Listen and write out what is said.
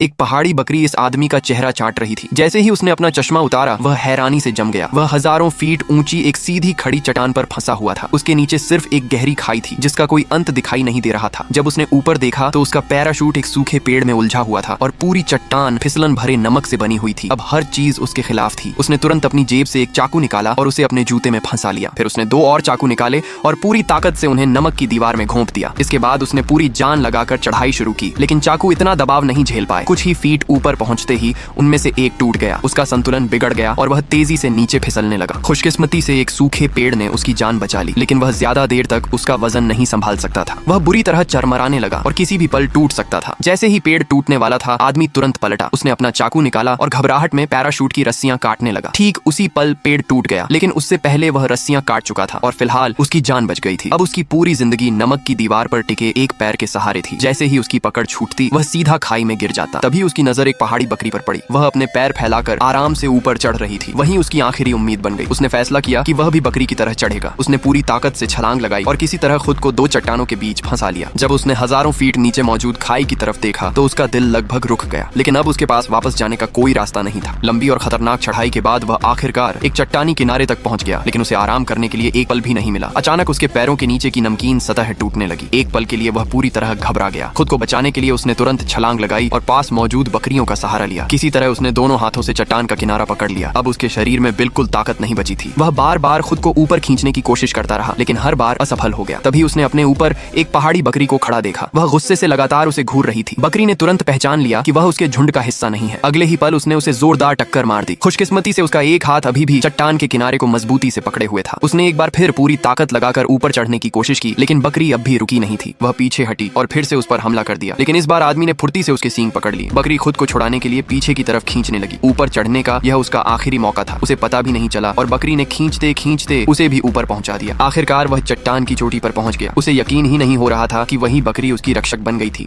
एक पहाड़ी बकरी इस आदमी का चेहरा चाट रही थी। जैसे ही उसने अपना चश्मा उतारा वह हैरानी से जम गया। वह हजारों फीट ऊंची एक सीधी खड़ी चट्टान पर फंसा हुआ था। उसके नीचे सिर्फ एक गहरी खाई थी जिसका कोई अंत दिखाई नहीं दे रहा था। जब उसने ऊपर देखा तो उसका पैराशूट एक सूखे पेड़ में उलझा हुआ था और पूरी चट्टान फिसलन भरे नमक से बनी हुई थी। अब हर चीज उसके खिलाफ थी। उसने तुरंत अपनी जेब से एक चाकू निकाला और उसे अपने जूते में फंसा लिया। फिर उसने 2 और चाकू निकाले और पूरी ताकत से उन्हें नमक की दीवार में घोंप दिया। इसके बाद उसने पूरी जान लगाकर चढ़ाई शुरू की, लेकिन चाकू इतना दबाव नहीं झेल पाए। कुछ ही फीट ऊपर पहुंचते ही उनमें से एक टूट गया। उसका संतुलन बिगड़ गया और वह तेजी से नीचे फिसलने लगा। खुशकिस्मती से एक सूखे पेड़ ने उसकी जान बचा ली, लेकिन वह ज्यादा देर तक उसका वजन नहीं संभाल सकता था। वह बुरी तरह चरमराने लगा और किसी भी पल टूट सकता था। जैसे ही पेड़ टूटने वाला था आदमी तुरंत पलटा। उसने अपना चाकू निकाला और घबराहट में पैराशूट की रस्सियां काटने लगा। ठीक उसी पल पेड़ टूट गया, लेकिन उससे पहले वह रस्सियां काट चुका था और फिलहाल उसकी जान बच गई थी। अब उसकी पूरी जिंदगी नमक की दीवार पर टिके एक पैर के सहारे थी। जैसे ही उसकी पकड़ छूटती वह सीधा खाई में गिर जाता। तभी उसकी नजर एक पहाड़ी बकरी पर पड़ी। वह अपने पैर फैलाकर आराम से ऊपर चढ़ रही थी। वहीं उसकी आखिरी उम्मीद बन गई। उसने फैसला किया कि वह भी बकरी की तरह चढ़ेगा। उसने पूरी ताकत से छलांग लगाई और किसी तरह खुद को 2 चट्टानों के बीच फंसा लिया। जब उसने हजारों फीट नीचे मौजूद खाई की तरफ देखा तो उसका दिल लगभग रुक गया, लेकिन अब उसके पास वापस जाने का कोई रास्ता नहीं था। लंबी और खतरनाक चढ़ाई के बाद वह आखिरकार एक चट्टानी किनारे तक पहुंच गया, लेकिन उसे आराम करने के लिए एक पल भी नहीं मिला। अचानक उसके पैरों के नीचे की नमकीन सतह टूटने लगी। एक पल के लिए वह पूरी तरह घबरा गया। खुद को बचाने के लिए उसने तुरंत छलांग लगाई और पास मौजूद बकरियों का सहारा लिया। किसी तरह उसने दोनों हाथों से चट्टान का किनारा पकड़ लिया। अब उसके शरीर में बिल्कुल ताकत नहीं बची थी। वह बार बार खुद को ऊपर खींचने की कोशिश करता रहा, लेकिन हर बार असफल हो गया। तभी उसने अपने ऊपर एक पहाड़ी बकरी को खड़ा देखा। वह गुस्से से लगातार उसे घूर रही थी। बकरी ने तुरंत पहचान लिया कि वह उसके झुंड का हिस्सा नहीं है। अगले ही पल उसने उसे जोरदार टक्कर मार दी। खुशकिस्मती से उसका एक हाथ अभी भी चट्टान के किनारे को मजबूती से पकड़े हुए था। उसने एक बार फिर पूरी ताकत लगाकर ऊपर चढ़ने की कोशिश की, लेकिन बकरी अब भी रुकी नहीं थी। वह पीछे हटी और फिर से उस पर हमला कर दिया, लेकिन इस बार आदमी ने फुर्ती से उसके सींग पकड़ लिए। बकरी खुद को छुड़ाने के लिए पीछे की तरफ खींचने लगी। ऊपर चढ़ने का यह उसका आखिरी मौका था। उसे पता भी नहीं चला और बकरी ने खींचते खींचते उसे भी ऊपर पहुंचा दिया। आखिरकार वह चट्टान की चोटी पर पहुंच गया। उसे यकीन ही नहीं हो रहा था कि वही बकरी उसकी रक्षक बन गई थी।